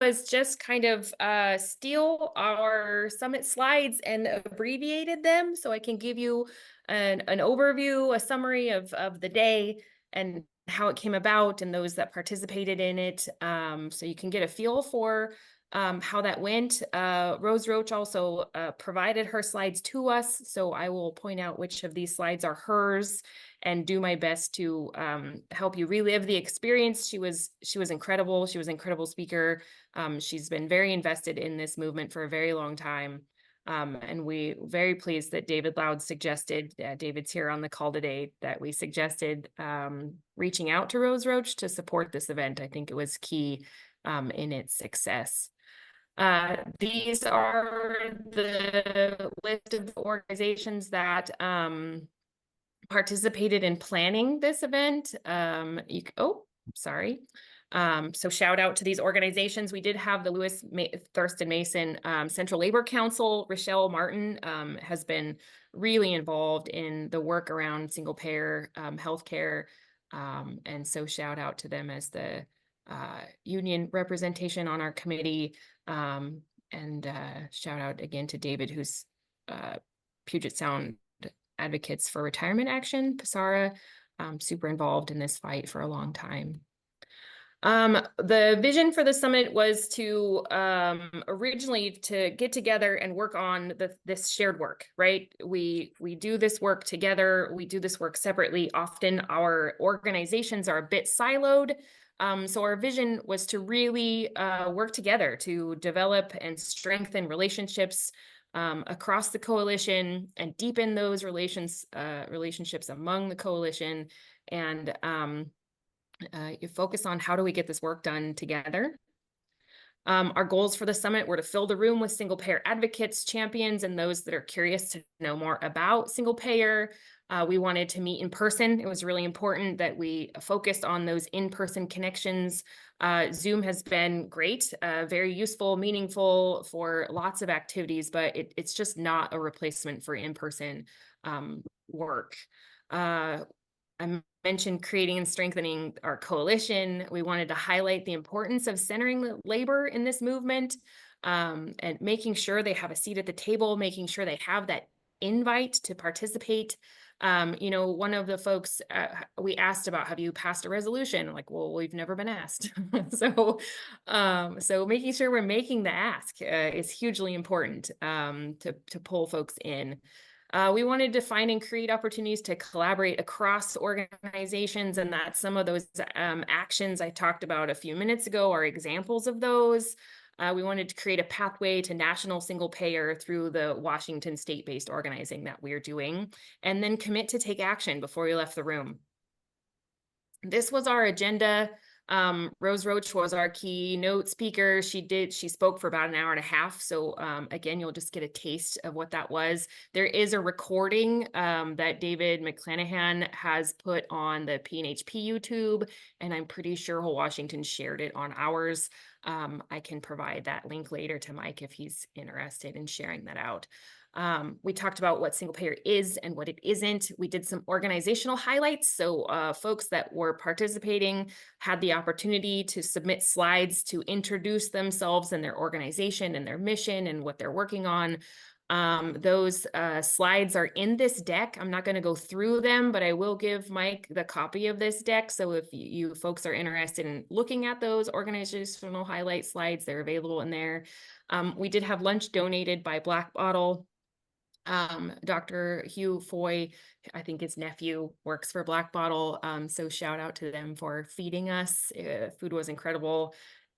was just kind of steal our summit slides and abbreviated them so I can give you an overview, a summary of the day and how it came about and those that participated in it. So you can get a feel for how that went. Rose Roach also provided her slides to us, so I will point out which of these slides are hers and do my best to help you relive the experience. She was incredible. She was an incredible speaker. She's been very invested in this movement for a very long time. And we very pleased that David Loud suggested, David's here on the call today, that we suggested reaching out to Rose Roach to support this event. I think it was key in its success. These are the list of organizations that participated in planning this event. Sorry. So shout out to these organizations. We did have the Lewis Thurston Mason Central Labor Council. Rochelle Martin has been really involved in the work around single payer healthcare. And so shout out to them as the union representation on our committee. And shout out again to David, who's Puget Sound Advocates for Retirement Action, PSARA, super involved in this fight for a long time. The vision for the summit was to originally to get together and work on this shared work, right? We do this work together. We do this work separately. Often our organizations are a bit siloed. So our vision was to really work together to develop and strengthen relationships across the coalition and deepen those relationships among the coalition, and you focus on how do we get this work done together. Our goals for the summit were to fill the room with single payer advocates, champions, and those that are curious to know more about single payer. We wanted to meet in person. It was really important that we focused on those in-person connections. Zoom has been great, very useful, meaningful for lots of activities, but it's just not a replacement for in-person work. I mentioned creating and strengthening our coalition. We wanted to highlight the importance of centering the labor in this movement, and making sure they have a seat at the table, making sure they have that invite to participate. You know, one of the folks we asked about, have you passed a resolution? Like, well, we've never been asked. So making sure we're making the ask is hugely important to pull folks in. We wanted to find and create opportunities to collaborate across organizations, and that some of those actions I talked about a few minutes ago are examples of those. We wanted to create a pathway to national single payer through the Washington state-based organizing that we're doing, and then commit to take action before we left the room. This was our agenda. Rose Roach was our keynote speaker. She spoke for about an hour and a half. So again, you'll just get a taste of what that was. There is a recording that David McClanahan has put on the PNHP YouTube, and I'm pretty sure Whole Washington shared it on ours. I can provide that link later to Mike if he's interested in sharing that out. We talked about what single payer is and what it isn't. We did some organizational highlights. So folks that were participating had the opportunity to submit slides to introduce themselves and their organization and their mission and what they're working on. Those slides are in this deck. I'm not going to go through them, but I will give Mike the copy of this deck. So if you folks are interested in looking at those organizational highlight slides, they're available in there. We did have lunch donated by Black Bottle. Dr. Hugh Foy, I think his nephew, works for Black Bottle. So shout out to them for feeding us. Food was incredible.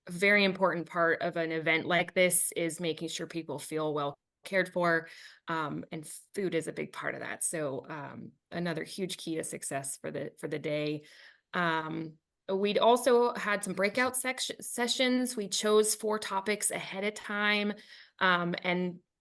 A very important part of an event like this is making sure people feel well cared for, and food is a big part of that. So another huge key to success for the day. We'd also had some breakout sessions. We chose 4 topics ahead of time,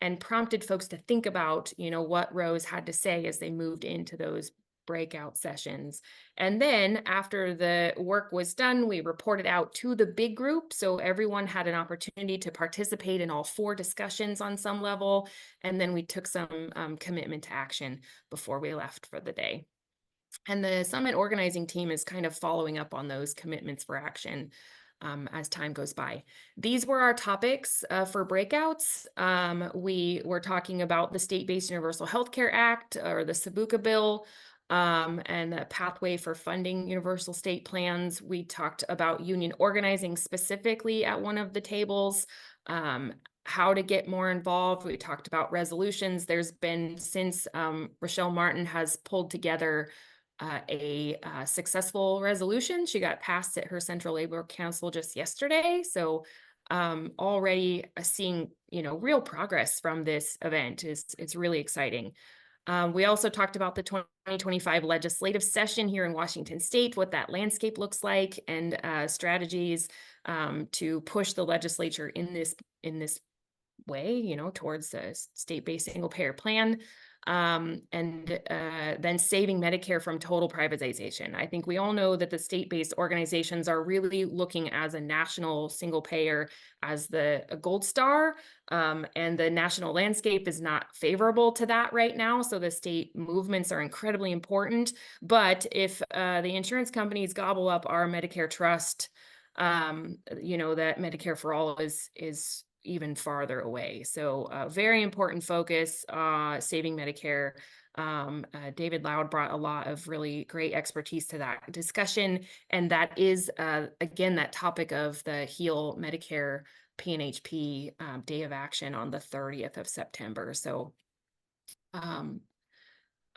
and prompted folks to think about, you know, what Rose had to say as they moved into those breakout sessions. And then after the work was done, we reported out to the big group. So everyone had an opportunity to participate in all 4 discussions on some level. And then we took some commitment to action before we left for the day. And the summit organizing team is kind of following up on those commitments for action. as time goes by. These were our topics for breakouts. We were talking about the State-Based Universal Healthcare Act, or the SABUCA bill, and the pathway for funding universal state plans. We talked about union organizing specifically at one of the tables, how to get more involved. We talked about resolutions. There's been, since Rochelle Martin has pulled together a successful resolution. She got passed at her Central Labor Council just yesterday. So already seeing, real progress from this event is really exciting. We also talked about the 2025 legislative session here in Washington State, what that landscape looks like, and strategies to push the legislature in this way, towards a state-based single-payer plan. And then saving Medicare from total privatization. I think we all know that the state-based organizations are really looking as a national single payer as a gold star, and the national landscape is not favorable to that right now. So the state movements are incredibly important. But if the insurance companies gobble up our Medicare trust, that Medicare for all is even farther away. So very important focus, saving Medicare. David Loud brought a lot of really great expertise to that discussion. And that is, again, that topic of the HEAL Medicare PNHP Day of Action on the 30th of September. So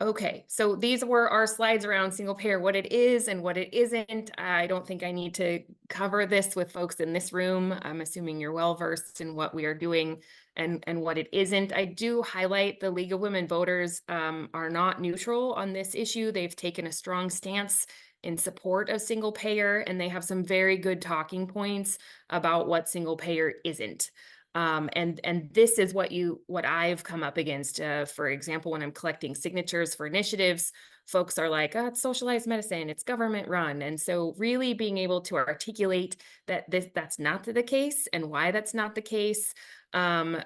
okay, so these were our slides around single payer, what it is and what it isn't. I don't think I need to cover this with folks in this room. I'm assuming you're well versed in what we are doing and what it isn't. I do highlight the League of Women Voters are not neutral on this issue. They've taken a strong stance in support of single payer, and they have some very good talking points about what single payer isn't. And this is what I've come up against. For example, when I'm collecting signatures for initiatives, folks are like, oh, it's socialized medicine, it's government run. And so really being able to articulate that that's not the case and why that's not the case. An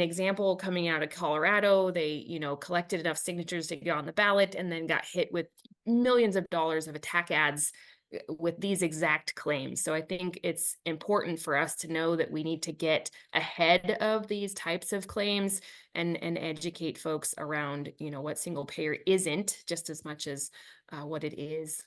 example coming out of Colorado, they, collected enough signatures to get on the ballot and then got hit with millions of dollars of attack ads with these exact claims. So I think it's important for us to know that we need to get ahead of these types of claims and educate folks around, what single payer isn't, just as much as what it is.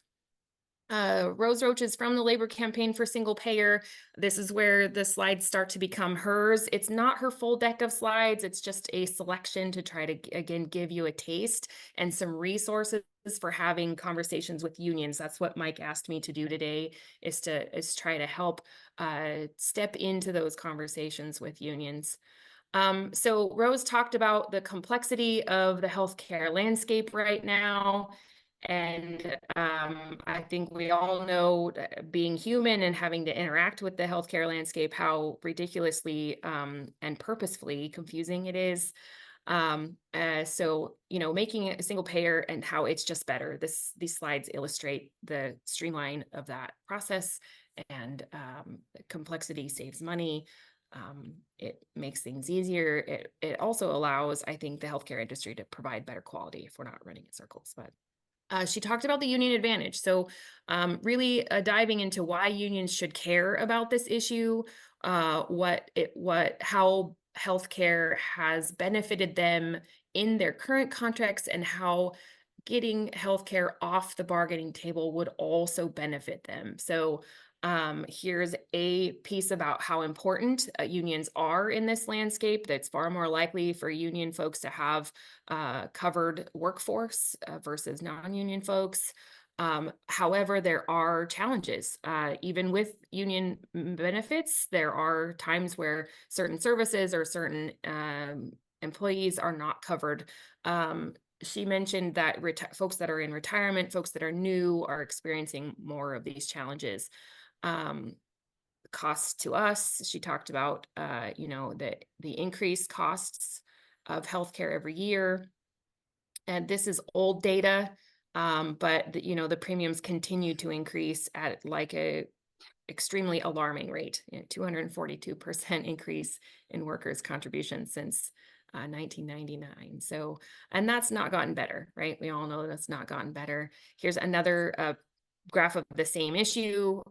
Rose Roach is from the Labor Campaign for Single Payer. This is where the slides start to become hers. It's not her full deck of slides. It's just a selection to try to, again, give you a taste and some resources for having conversations with unions. That's what Mike asked me to do today, is try to help step into those conversations with unions. So Rose talked about the complexity of the healthcare landscape right now. And I think we all know, being human and having to interact with the healthcare landscape, how ridiculously and purposefully confusing it is. So, making it a single payer and how it's just better. These slides illustrate the streamline of that process, and the complexity saves money. It makes things easier. It also allows, I think, the healthcare industry to provide better quality if we're not running in circles. But she talked about the union advantage. So really diving into why unions should care about this issue, how healthcare has benefited them in their current contracts, and how getting healthcare off the bargaining table would also benefit them. So here's a piece about how important unions are in this landscape. That's far more likely for union folks to have covered workforce versus non-union folks. However, there are challenges. Even with union benefits, there are times where certain services or certain employees are not covered. She mentioned that folks that are in retirement, folks that are new, are experiencing more of these challenges. Costs to us. She talked about, the increased costs of healthcare every year. And this is old data, but the premiums continue to increase at like a extremely alarming rate, 242% increase in workers' contributions since 1999. So, and that's not gotten better, right? We all know that's not gotten better. Here's another graph of the same issue,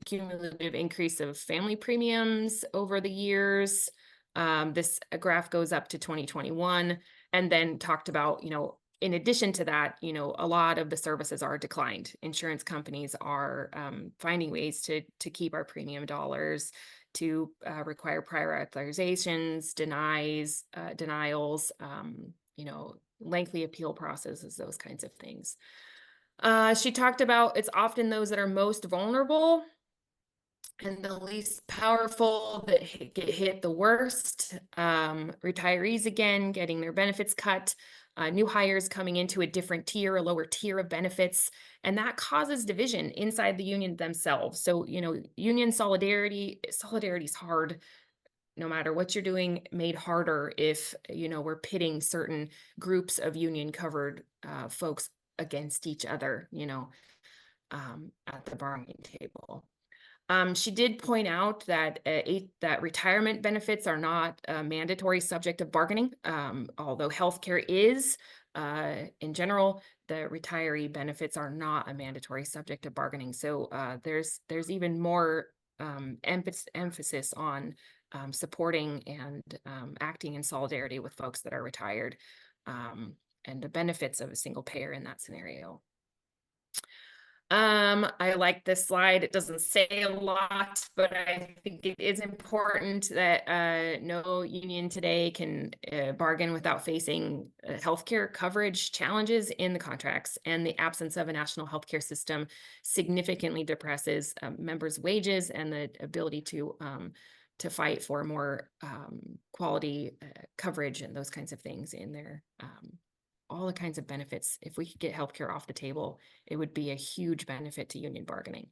cumulative increase of family premiums over the years. This graph goes up to 2021, and then talked about, in addition to that, a lot of the services are declined. Insurance companies are finding ways to keep our premium dollars, to require prior authorizations, denials, lengthy appeal processes, those kinds of things. She talked about it's often those that are most vulnerable and the least powerful that get hit the worst. Retirees, again, getting their benefits cut, new hires coming into a different tier, a lower tier of benefits, and that causes division inside the union themselves. So, union solidarity is hard no matter what you're doing, made harder if, we're pitting certain groups of union covered folks against each other, at the bargaining table. She did point out that that retirement benefits are not a mandatory subject of bargaining, although healthcare is. In general, the retiree benefits are not a mandatory subject of bargaining. So there's even more emphasis on supporting and acting in solidarity with folks that are retired, and the benefits of a single payer in that scenario. I like this slide. It doesn't say a lot, but I think it is important that no union today can bargain without facing healthcare coverage challenges in the contracts, and the absence of a national healthcare system significantly depresses members' wages and the ability to fight for more quality coverage and those kinds of things in their all the kinds of benefits. If we could get healthcare off the table, it would be a huge benefit to union bargaining.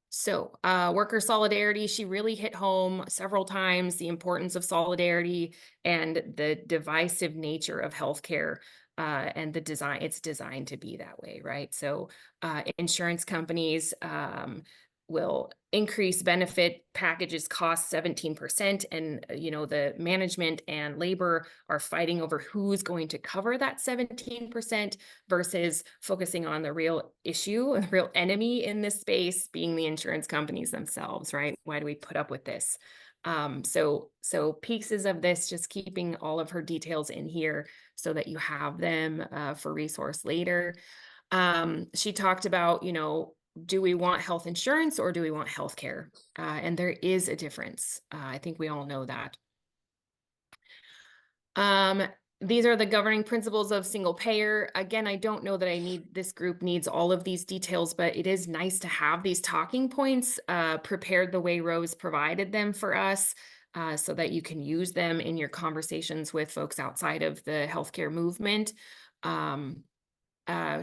So worker solidarity, she really hit home several times the importance of solidarity and the divisive nature of healthcare, and the design. It's designed to be that way, right? So insurance companies will increase benefit packages cost 17%, and the management and labor are fighting over who's going to cover that 17% versus focusing on the real issue and the real enemy in this space being the insurance companies themselves, right? Why do we put up with this? So pieces of this, just keeping all of her details in here so that you have them for resource later. She talked about, do we want health insurance or do we want health care? And there is a difference. I think we all know that. These are the governing principles of single payer. Again, I don't know that this group needs all of these details, but it is nice to have these talking points prepared the way Rose provided them for us, so that you can use them in your conversations with folks outside of the healthcare movement.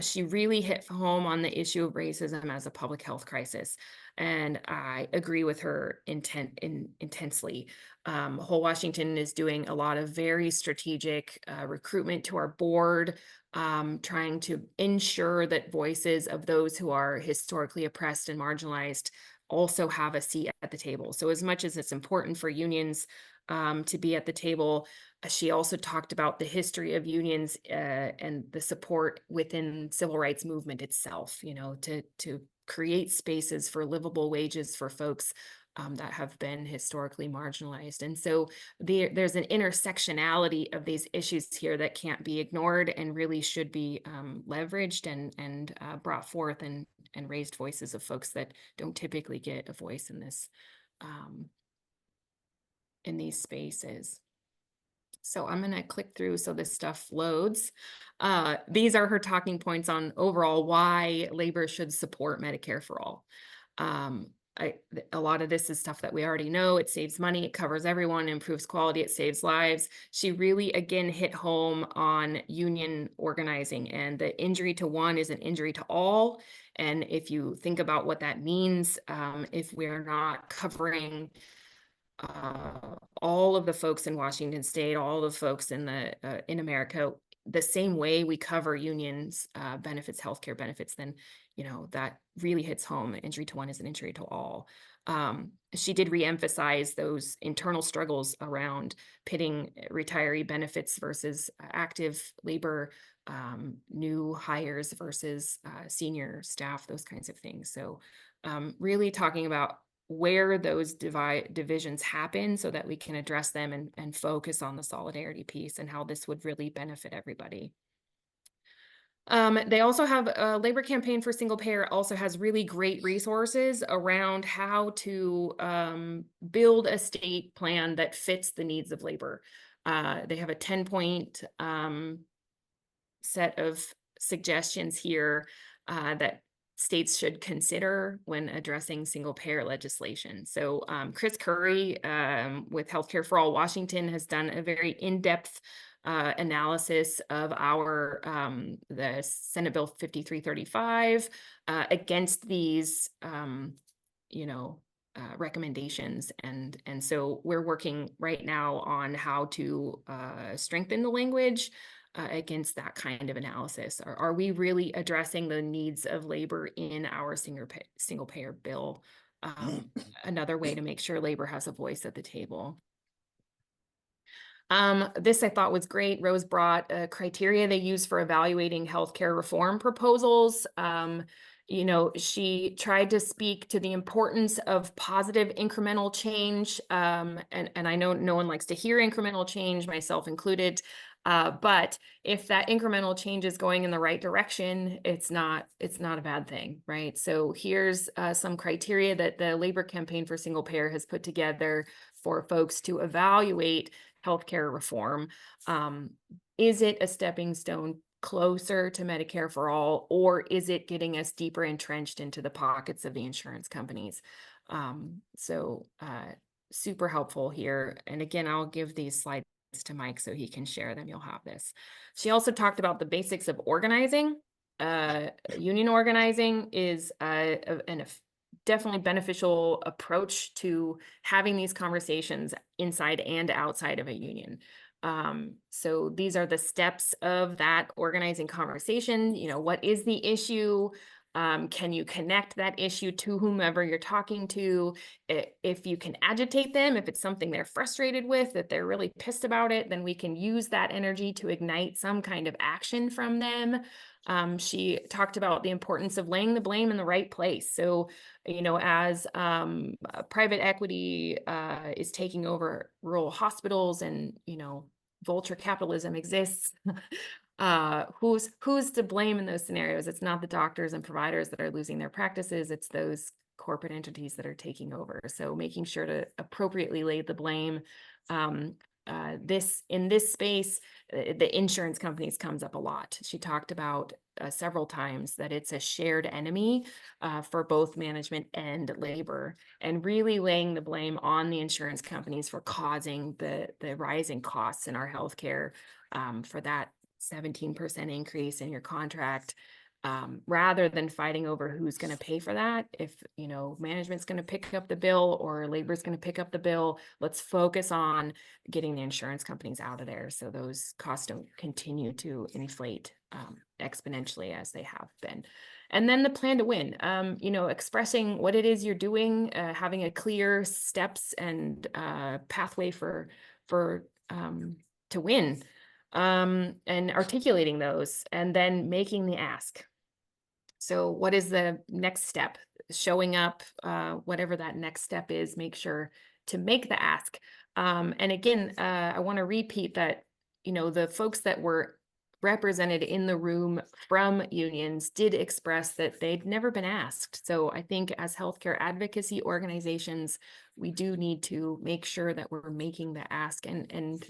She really hit home on the issue of racism as a public health crisis, and I agree with her intensely. Whole Washington is doing a lot of very strategic recruitment to our board, trying to ensure that voices of those who are historically oppressed and marginalized also have a seat at the table. So as much as it's important for unions to be at the table, she also talked about the history of unions and the support within civil rights movement itself, to create spaces for livable wages for folks that have been historically marginalized. And so there's an intersectionality of these issues here that can't be ignored and really should be leveraged and brought forth, and raised voices of folks that don't typically get a voice in this in these spaces. So I'm going to click through so this stuff loads. These are her talking points on overall why labor should support Medicare for all. A lot of this is stuff that we already know. It saves money, it covers everyone, improves quality, it saves lives. She really, again, hit home on union organizing, and the injury to one is an injury to all. And if you think about what that means, if we're not covering all of the folks in Washington State, all the folks in America, the same way we cover unions benefits, healthcare benefits, then, that really hits home. Injury to one is an injury to all. She did reemphasize those internal struggles around pitting retiree benefits versus active labor, new hires versus senior staff, those kinds of things. So really talking about where those divisions happen so that we can address them and focus on the solidarity piece and how this would really benefit everybody. They also have a labor campaign for single payer also has really great resources around how to build a state plan that fits the needs of labor. They have a 10-point set of suggestions here that states should consider when addressing single payer legislation. So Chris Curry with Healthcare for All Washington has done a very in-depth analysis of the Senate Bill 5335 against these recommendations, and so we're working right now on how to strengthen the language against that kind of analysis. Are we really addressing the needs of labor in our single payer bill? Another way to make sure labor has a voice at the table. This I thought was great. Rose brought a criteria they use for evaluating healthcare reform proposals. She tried to speak to the importance of positive incremental change. And I know no one likes to hear incremental change, myself included. But if that incremental change is going in the right direction, it's not a bad thing, right? So here's some criteria that the Labor Campaign for Single Payer has put together for folks to evaluate healthcare reform. Is it a stepping stone closer to Medicare for all, or is it getting us deeper entrenched into the pockets of the insurance companies? Super helpful here. And again, I'll give these slides to Mike so he can share them. You'll have this. She also talked about the basics of organizing. Union organizing is definitely beneficial approach to having these conversations inside and outside of a union. So these are the steps of that organizing conversation. What is the issue? Can you connect that issue to whomever you're talking to? If you can agitate them, if it's something they're frustrated with, that they're really pissed about it, then we can use that energy to ignite some kind of action from them. She talked about the importance of laying the blame in the right place. So, as private equity is taking over rural hospitals and, vulture capitalism exists, who's to blame in those scenarios? It's not the doctors and providers that are losing their practices. It's those corporate entities that are taking over. So making sure to appropriately lay the blame. In this space, the insurance companies comes up a lot. She talked about several times that it's a shared enemy for both management and labor, and really laying the blame on the insurance companies for causing the rising costs in our healthcare, for that 17% increase in your contract, rather than fighting over who's going to pay for that. If, management's going to pick up the bill or labor's going to pick up the bill, let's focus on getting the insurance companies out of there so those costs don't continue to inflate exponentially as they have been. And then the plan to win, expressing what it is you're doing, having a clear steps and pathway to win. And articulating those, and then making the ask. So what is the next step? Showing up, whatever that next step is, make sure to make the ask. And again, I want to repeat that, the folks that were represented in the room from unions did express that they'd never been asked. So I think as healthcare advocacy organizations, we do need to make sure that we're making the ask and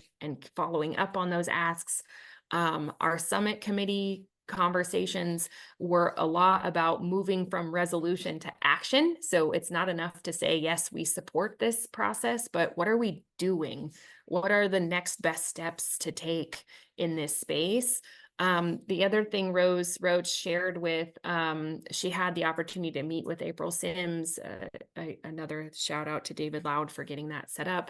following up on those asks. Our summit committee conversations were a lot about moving from resolution to action. So it's not enough to say, yes, we support this process, but what are we doing? What are the next best steps to take in this space? The other thing Rose shared with, she had the opportunity to meet with April Sims, another shout out to David Loud for getting that set up.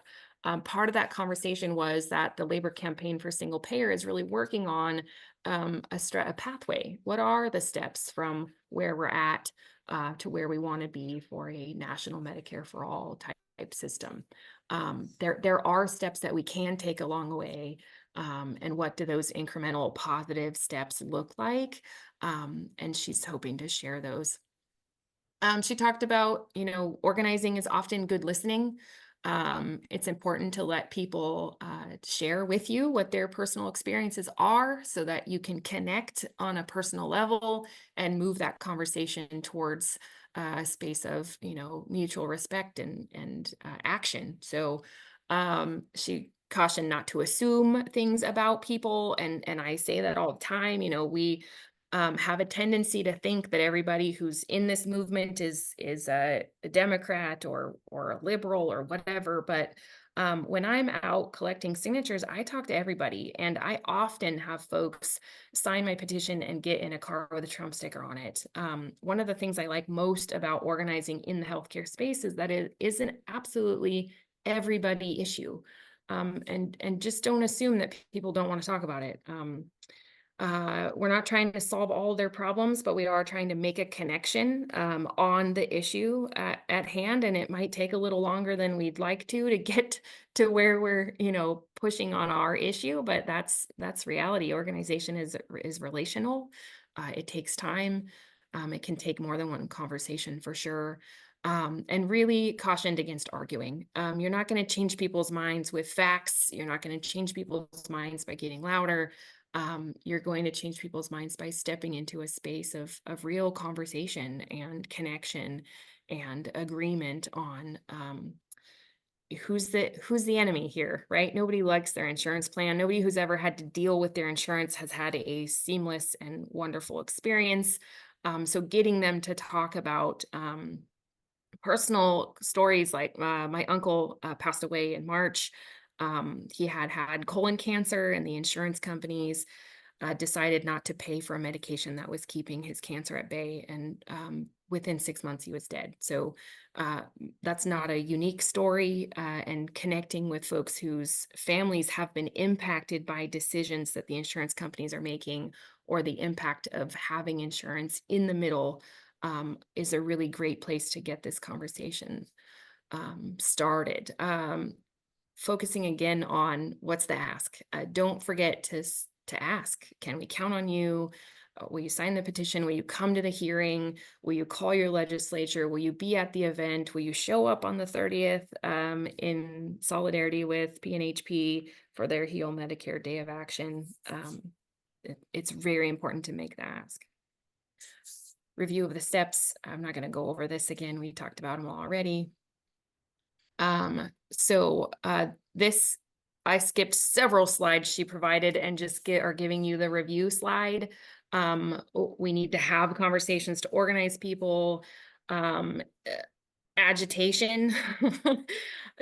part of that conversation was that the Labor Campaign for Single Payer is really working on a pathway. What are the steps from where we're at to where we want to be for a national Medicare for all type system? There are steps that we can take along the way. And what do those incremental positive steps look like? And she's hoping to share those. She talked about, organizing is often good listening. It's important to let people share with you what their personal experiences are so that you can connect on a personal level and move that conversation towards a space of, mutual respect and action. So she cautioned not to assume things about people. And I say that all the time. We have a tendency to think that everybody who's in this movement is a Democrat or a liberal or whatever. But when I'm out collecting signatures, I talk to everybody, and I often have folks sign my petition and get in a car with a Trump sticker on it. One of the things I like most about organizing in the healthcare space is that it is an absolutely everybody issue, and just don't assume that people don't want to talk about it. We're not trying to solve all their problems, but we are trying to make a connection on the issue at hand. And it might take a little longer than we'd like to get to where we're, pushing on our issue. But that's reality. Organization is relational. It takes time. It can take more than one conversation for sure. And really cautioned against arguing. You're not going to change people's minds with facts. You're not going to change people's minds by getting louder. You're going to change people's minds by stepping into a space of real conversation and connection and agreement on who's the enemy here, right? Nobody likes their insurance plan. Nobody who's ever had to deal with their insurance has had a seamless and wonderful experience. So getting them to talk about personal stories, like my uncle passed away in March. He had colon cancer, and the insurance companies decided not to pay for a medication that was keeping his cancer at bay. And within 6 months, he was dead. So that's not a unique story. And connecting with folks whose families have been impacted by decisions that the insurance companies are making, or the impact of having insurance in the middle, is a really great place to get this conversation started. Focusing again on what's the ask. Don't forget to ask, can we count on you? Will you sign the petition? Will you come to the hearing? Will you call your legislature? Will you be at the event? Will you show up on the 30th in solidarity with PNHP for their Heal Medicare Day of Action? It's very important to make the ask. Review of the steps. I'm not going to go over this again. We talked about them already. So this, I skipped several slides she provided and just are giving you the review slide. We need to have conversations to organize people. Agitation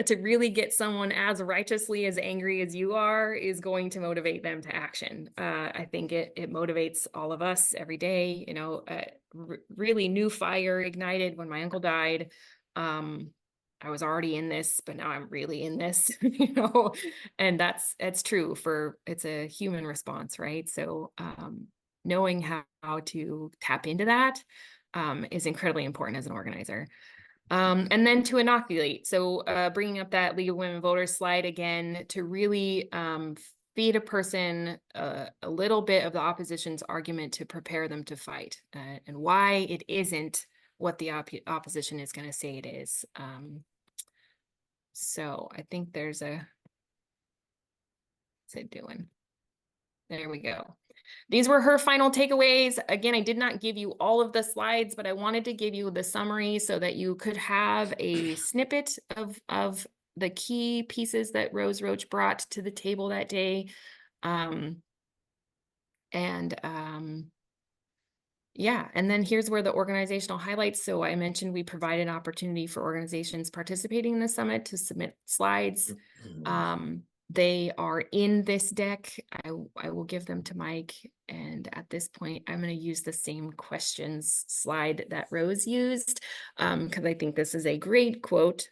to really get someone as righteously as angry as you are is going to motivate them to action. I think it motivates all of us every day. Really new fire ignited when my uncle died. I was already in this, but now I'm really in this, and that's true it's a human response, right? So knowing how to tap into that is incredibly important as an organizer. And then to inoculate. So bringing up that League of Women Voters slide again to really feed a person a little bit of the opposition's argument to prepare them to fight, and why it isn't what the opposition is going to say it is. So I think what's it doing? There we go. These were her final takeaways. Again, I did not give you all of the slides, but I wanted to give you the summary so that you could have a snippet of the key pieces that Rose Roach brought to the table that day. Yeah, and then here's where the organizational highlights. So I mentioned we provided an opportunity for organizations participating in the summit to submit slides. They are in this deck. I will give them to Mike. And at this point, I'm going to use the same questions slide that Rose used, because I think this is a great quote.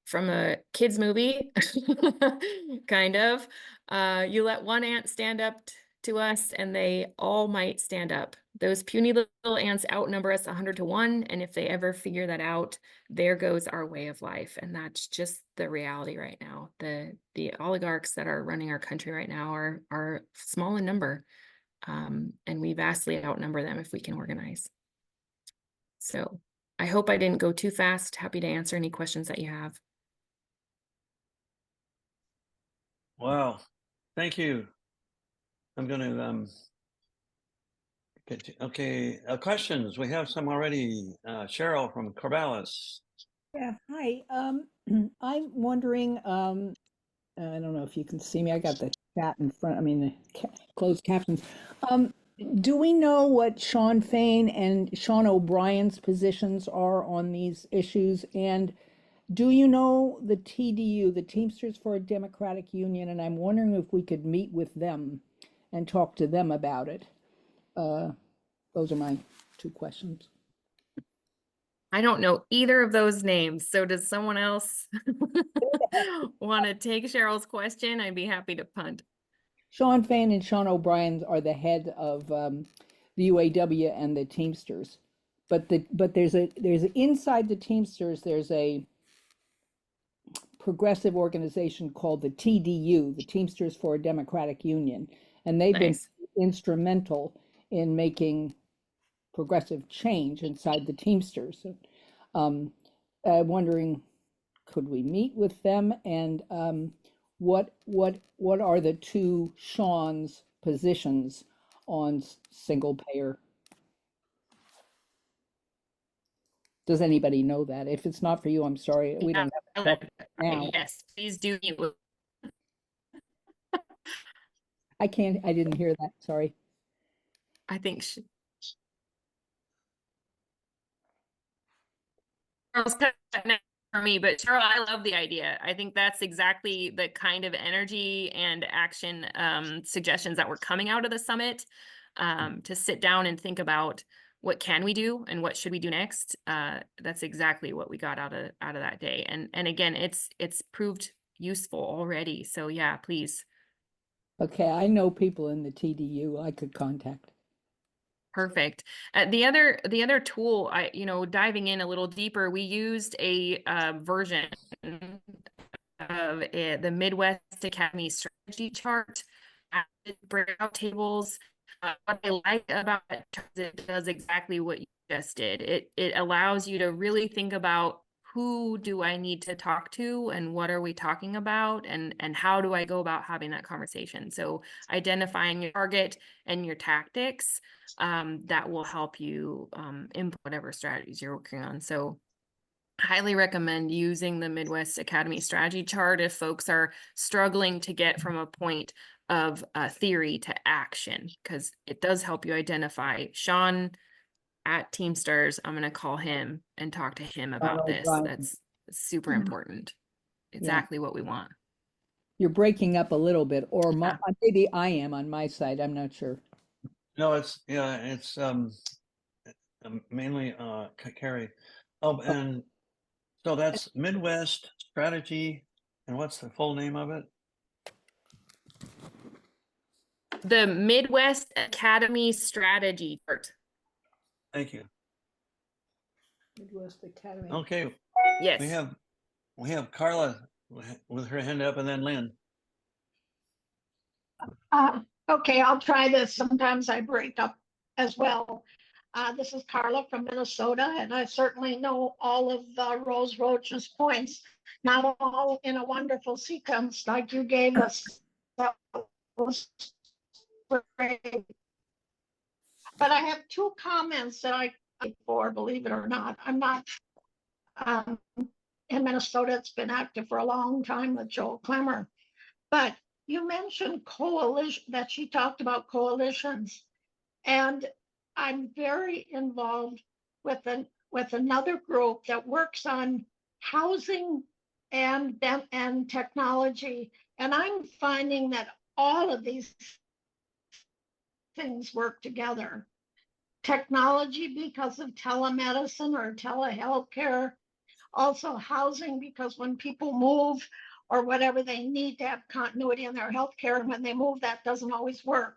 from a kids movie, kind of. You let one ant stand up to us and they all might stand up. Those puny little ants outnumber us 100 to 1. And if they ever figure that out, there goes our way of life. And that's just the reality right now. The oligarchs that are running our country right now are small in number. And we vastly outnumber them if we can organize. So I hope I didn't go too fast. Happy to answer any questions that you have. Wow, thank you. I'm going to okay, questions. We have some already. Cheryl from WALLACE. Yeah, hi. I'm wondering, I don't know if you can see me. I got the chat in front, I mean, the closed captions. Do we know what Sean Fain and Sean O'Brien's positions are on these issues? And do you know the TDU, the Teamsters for a Democratic Union? And I'm wondering if we could meet with them and talk to them about it. Those are my two questions. I don't know either of those names. So does someone else want to take Cheryl's question? I'd be happy to punt. Sean Fain and Sean O'Brien are the head of the UAW and the Teamsters, but there's inside the Teamsters there's a progressive organization called the TDU, the Teamsters for a Democratic Union, and they've been instrumental in making progressive change inside the Teamsters. I'm wondering, could we meet with them, and what are the two Sean's positions on single payer? Does anybody know that? If it's not for you, I'm sorry. We don't have to talk now. Yes, please do. I didn't hear that. Sorry. I think for me, but Cheryl, I love the idea. I think that's exactly the kind of energy and action suggestions that were coming out of the summit, to sit down and think about what can we do and what should we do next. That's exactly what we got out of that day. And again, it's proved useful already. So yeah, please. Okay, I know people in the TDU I could contact. Perfect. The other tool, diving in a little deeper, we used a version of the Midwest Academy strategy chart, breakout tables. What I like about it does exactly what you just did. It allows you to really think about, who do I need to talk to and what are we talking about, and how do I go about having that conversation? So identifying your target and your tactics, that will help you implement whatever strategies you're working on. So highly recommend using the Midwest Academy strategy chart if folks are struggling to get from a point of theory to action, because it does help you identify Sean at Teamsters. I'm going to call him and talk to him about this. That's super important. Exactly what we want. You're breaking up a little bit, or maybe I am on my side. I'm not sure. No, it's mainly CAREY. Oh, and so that's Midwest Strategy, and what's the full name of it? The Midwest Academy Strategy chart. Thank you. Midwest Academy. Okay. Yes. We have Carla with her hand up, and then Lynn. Okay, I'll try this. Sometimes I break up as well. This is Carla from Minnesota, and I certainly know all of Rose Roach's points, not all in a wonderful sequence like you gave us. That was great. But I have two comments that I for, believe it or not. I'm not in Minnesota. It's been active for a long time with Joel Klemmer. But you mentioned coalition, that she talked about coalitions. And I'm very involved with another group that works on housing and technology. And I'm finding that all of these things work together. Technology because of telemedicine or telehealth care, also housing, because when people move or whatever, they need to have continuity in their health care. And when they move, that doesn't always work.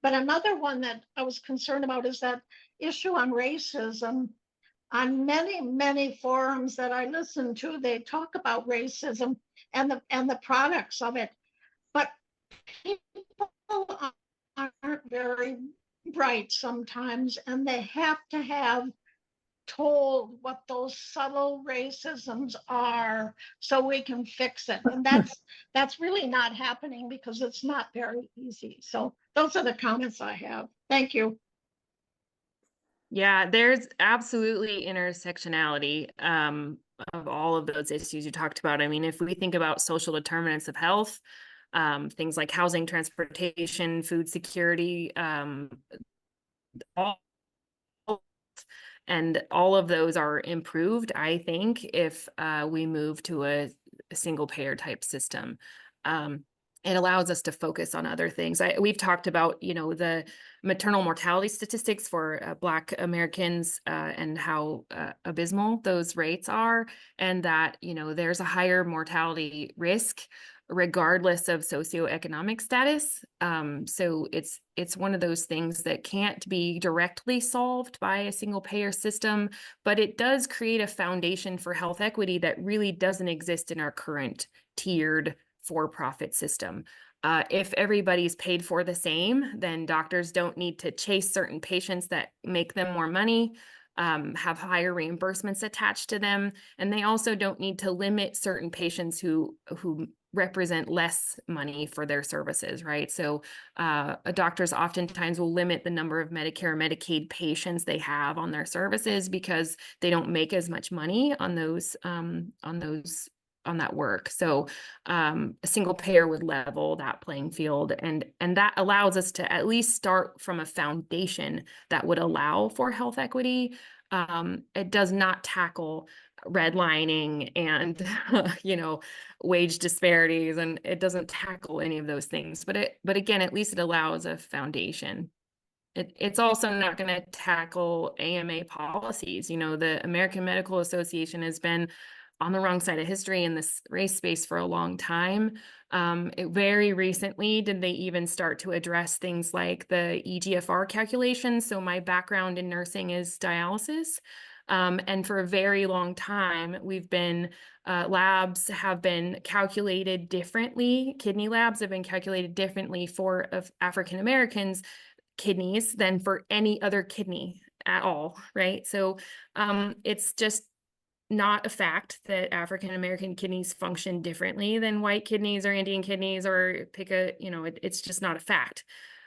But another one that I was concerned about is that issue on racism. On many, many forums that I listen to, they talk about racism and the products of it. But people aren't very bright sometimes, and they have to have told what those subtle racisms are so we can fix it. And that's really not happening because it's not very easy. So those are the comments I have. Thank you. Yeah, there's absolutely intersectionality of all of those issues you talked about. I mean, if we think about social determinants of health, things like housing, transportation, food security, all of those are improved, I think, if we move to a single payer type system. It allows us to focus on other things. We've talked about, the maternal mortality statistics for Black Americans and how abysmal those rates are, and that, there's a higher mortality risk regardless of socioeconomic status. So it's one of those things that can't be directly solved by a single payer system, but it does create a foundation for health equity that really doesn't exist in our current tiered for-profit system. If everybody's paid for the same, then doctors don't need to chase certain patients that make them more money, have higher reimbursements attached to them, and they also don't need to limit certain patients who represent less money for their services, right? So doctors oftentimes will limit the number of Medicare or Medicaid patients they have on their services because they don't make as much money on that work. So a single payer would level that playing field, and that allows us to at least start from a foundation that would allow for health equity. It does not tackle redlining and wage disparities, and it doesn't tackle any of those things, but again, at least it allows a foundation. It's also not going to tackle AMA policies. The American Medical Association has been on the wrong side of history in this race space for a long time. Very recently did they even start to address things like the EGFR calculations. So my background in nursing is dialysis. And for a very long time, labs have been calculated differently. Kidney labs have been calculated differently for African Americans kidneys than for any other kidney at all, right? So it's just not a fact that African American kidneys function differently than white kidneys or Indian kidneys, or it's just not a fact.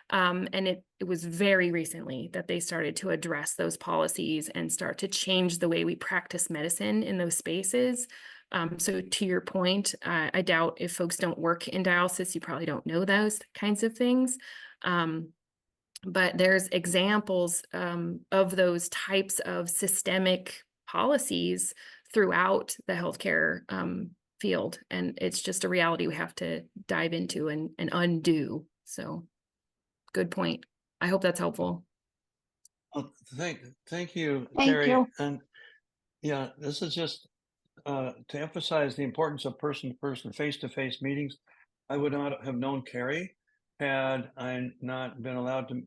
And it was very recently that they started to address those policies and start to change the way we practice medicine in those spaces. So to your point, I doubt if folks don't work in dialysis, you probably don't know those kinds of things. But there's examples of those types of systemic policies throughout the healthcare field. And it's just a reality we have to dive into and undo. So good point. I hope that's helpful. Well, thank you, Thank CAREY. you. And yeah, this is just to emphasize the importance of person-to-person, face-to-face meetings. I would not have known CAREY had I not been allowed to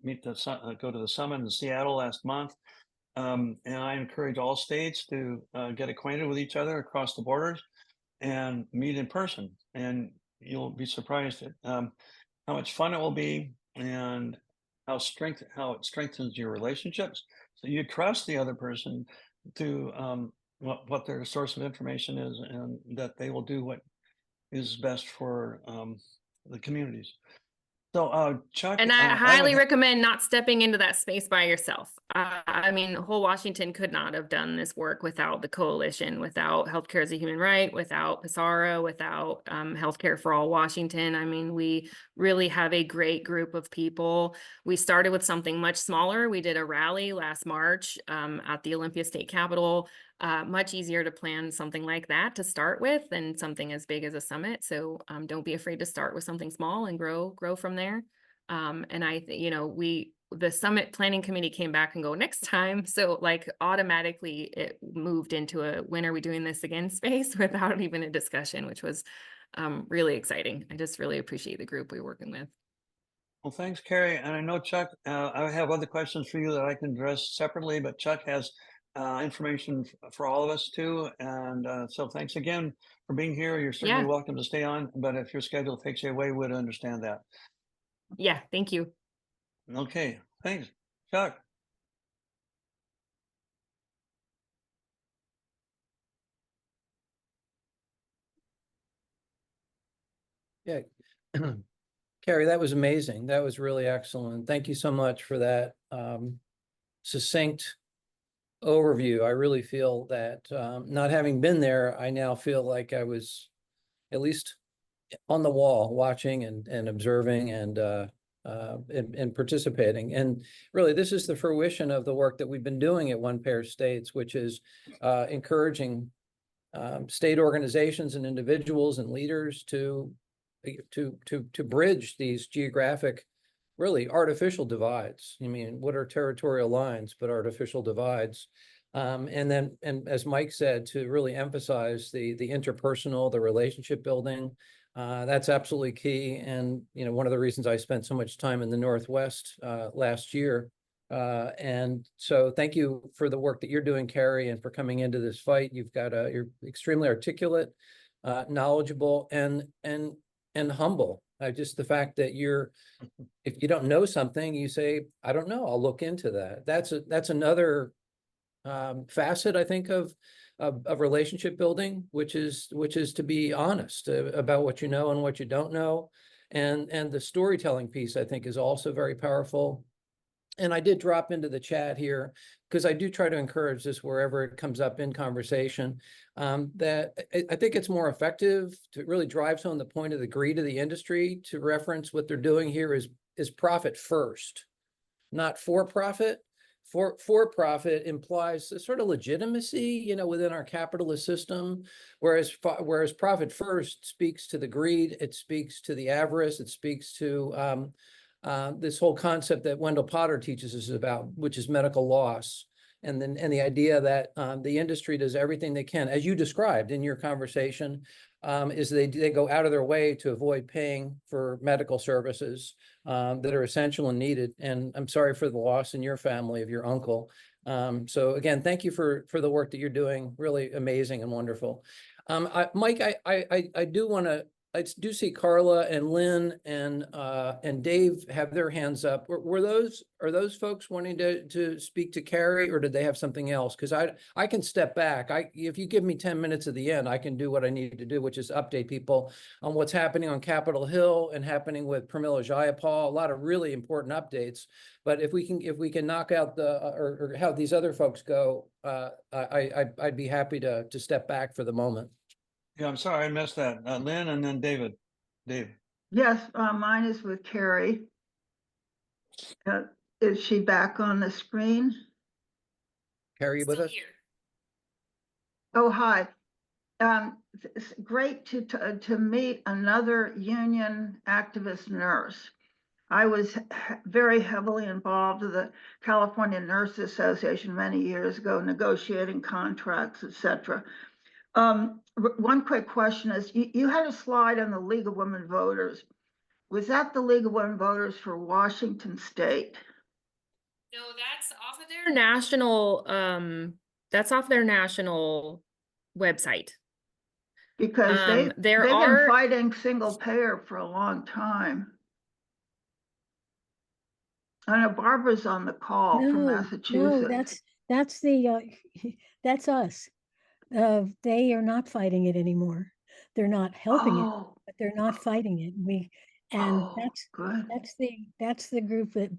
go to the summit in Seattle last month. And I encourage all states to get acquainted with each other across the borders and meet in person. And you'll be surprised at how much fun it will be, and how it strengthens your relationships. So you trust the other person to what their source of information is, and that they will do what is best for the communities. So, Chuck, And I highly recommend not stepping into that space by yourself. I mean, whole Washington could not have done this work without the coalition, without Healthcare as a Human Right, without PSARA, without Healthcare for All Washington. I mean, we really have a great group of people. We started with something much smaller. We did a rally last March at the Olympia State Capitol. Much easier to plan something like that to start with than something as big as a summit. So don't be afraid to start with something small and grow from there. And the summit planning committee came back and go next time. So like automatically it moved into a when are we doing this again space without even a discussion, which was really exciting. I just really appreciate the group we're working with. Well, thanks, Carrie. And I know Chuck, I have other questions for you that I can address separately, but Chuck has information for all of us too. And so thanks again for being here. You're certainly Yeah. welcome to stay on, but if your schedule takes you away, we'd understand that. Yeah, thank you. Okay, thanks. Chuck. Yeah. Carrie, that was amazing. That was really excellent. Thank you so much for that succinct overview. I really feel that not having been there, I now feel like I was at least on the wall watching and observing and participating. And really, this is the fruition of the work that we've been doing at One Pair States, which is encouraging state organizations and individuals and leaders to bridge these geographic, really artificial divides. I mean, what are territorial lines but artificial divides? And then, and as Mike said, to really emphasize the interpersonal, the relationship building. That's absolutely key. And you know, one of the reasons I spent so much time in the Northwest last year. And so thank you for the work that you're doing, Carrie, and for coming into this fight. You've got you're extremely articulate, knowledgeable, and humble. Just the fact that if you don't know something, you say, I don't know, I'll look into that. That's another facet, I think, of relationship building, which is to be honest about what you know and what you don't know. And the storytelling piece, I think, is also very powerful. And I did drop into the chat here because I do try to encourage this wherever it comes up in conversation, that I think it's more effective to really drive home the point of the greed of the industry to reference what they're doing here is profit first, not for profit. For profit implies a sort of legitimacy, you know, within our capitalist system, whereas profit first speaks to the greed, it speaks to the avarice, it speaks to this whole concept that Wendell Potter teaches us about, which is medical loss, and the idea that the industry does everything they can, as you described in your conversation, is they go out of their way to avoid paying for medical services that are essential and needed. And I'm sorry for the loss in your family of your uncle. So again, thank you for the work that you're doing. Really amazing and wonderful. Mike, I do want to. I do see Carla and Lynn and Dave have their hands up. Are those folks wanting to speak to Carrie, or did they have something else? Because I can step back. If you give me 10 minutes at the end, I can do what I need to do, which is update people on what's happening on Capitol Hill and happening with Pramila Jayapal. A lot of really important updates. But if we can knock out or have these other folks go, I'd be happy to step back for the moment. Yeah, I'm sorry I missed that. Lynn and then David. Dave. Yes, mine is with Carrie. Is she back on the screen? Carrie, with us? Here. Oh, hi. It's great to meet another union activist nurse. I was very heavily involved with the California Nurses Association many years ago, negotiating contracts, etc. One quick question is, you had a slide on the League of Women Voters. Was that the League of Women Voters for Washington State? No, that's off of their national, website. Because they've there been are fighting single payer for a long time. I know Barbara's on the call from Massachusetts. No, that's that's us. They are not fighting it anymore. They're not helping it, but they're not fighting it. Good. That's the group that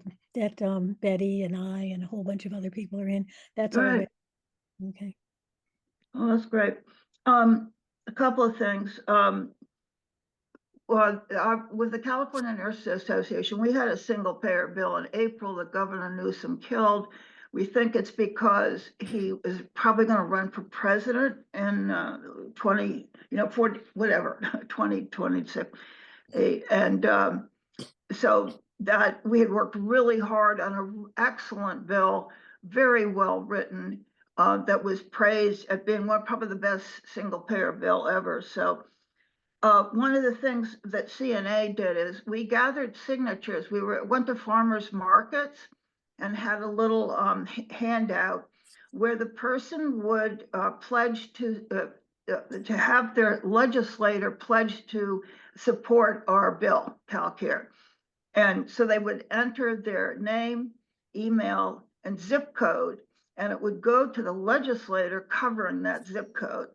Betty and I and a whole bunch of other people are in. That's Good. our okay. Oh, that's great. A couple of things. With the California Nurses Association, we had a single payer bill in April that Governor Newsom killed. We think it's because he is probably going to run for president in 2026. And so that we had worked really hard on an excellent bill, very well written, that was praised at being probably the best single payer bill ever. So one of the things that CNA did is we gathered signatures. We went to farmers markets and had a little handout where the person would pledge to have their legislator pledge to support our bill, CalCare. And so they would enter their name, email, and zip code, and it would go to the legislator covering that zip code.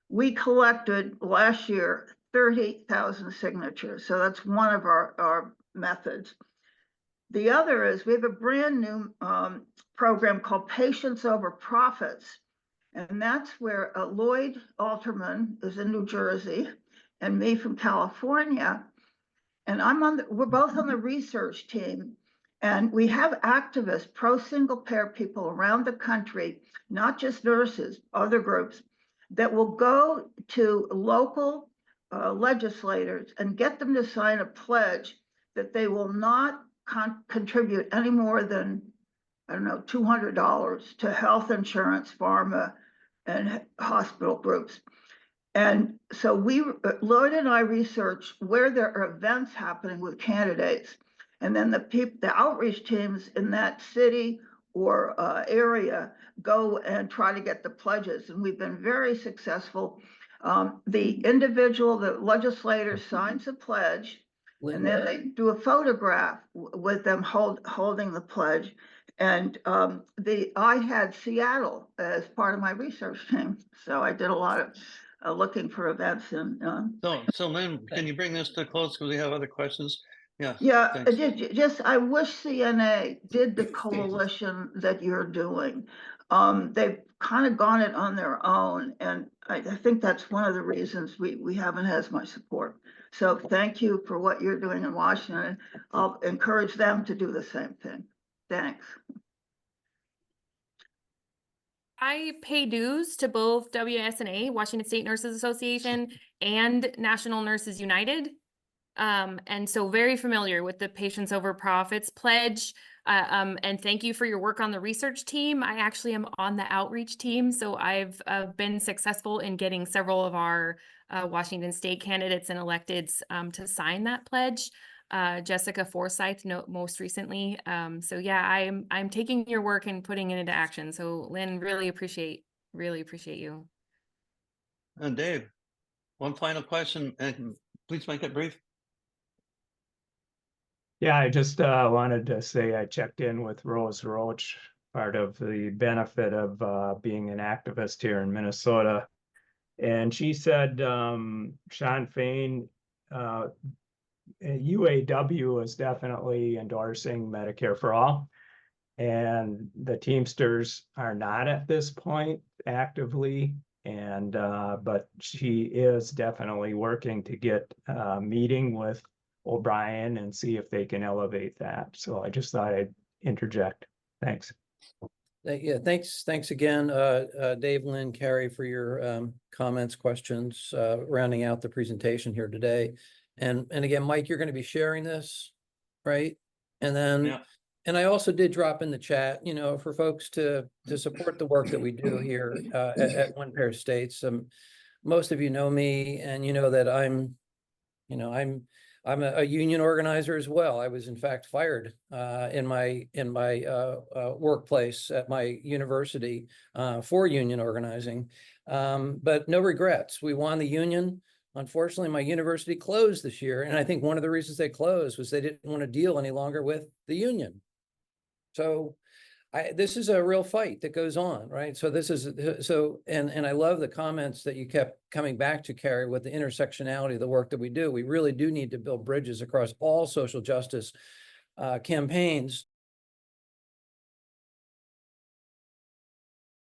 We collected last year 30,000 signatures. So that's one of our methods. The other is we have a brand new program called Patients Over Profits. And that's where Lloyd Alterman is in New Jersey and me from California. And we're both on the research team. And we have activists, pro-single payer people around the country, not just nurses, other groups, that will go to local legislators and get them to sign a pledge that they will not contribute any more than, I don't know, $200 to health insurance, pharma, and hospital groups. And so Lloyd and I research where there are events happening with candidates. And then the outreach teams in that city or area go and try to get the pledges. And we've been very successful. The legislator signs a pledge, and then they do a photograph with them holding the pledge. And I had Seattle as part of my research team. So I did a lot of looking for events. And So Lynn, can you bring this to a close because we have other questions? Yeah, just I wish CNA did the coalition that you're doing. They've kind of gone it on their own, and I think that's one of the reasons we haven't had as much support. So thank you for what you're doing in Washington. I'll encourage them to do the same thing. Thanks. I pay dues to both WSNA, Washington State Nurses Association, and National Nurses United. And so very familiar with the Patients Over Profits pledge. And thank you for your work on the research team. I actually am on the outreach team. So I've been successful in getting several of our Washington State candidates and electeds to sign that pledge. Jessica Forsyth most recently. So yeah, I'm taking your work and putting it into action. So Lynn, really appreciate you. And Dave, one final question, and please make it brief. Yeah, I just wanted to say I checked in with Rose Roach, part of the benefit of being an activist here in Minnesota. And she said, Sean Fain, UAW is definitely endorsing Medicare for all. And the Teamsters are not at this point actively. And but she is definitely working to get a meeting with O'Brien and see if they can elevate that. So I just thought I'd interject. Thanks. Yeah, thanks again, Dave, Lynn, CAREY, for your comments, questions, rounding out the presentation here today. And again, Mike, you're going to be sharing this, right? And then, yeah. And I also did drop in the chat, for folks to support the work that we do here at One Pair States. Most of you know me, and you know that I'm a union organizer as well. I was in fact fired in my workplace at my university for union organizing, but no regrets. We won the union. Unfortunately, my university closed this year, and I think one of the reasons they closed was they didn't want to deal any longer with the union. So this is a real fight that goes on, right? So this is and I love the comments that you kept coming back to, CAREY, with the intersectionality of the work that we do. We really do need to build bridges across all social justice campaigns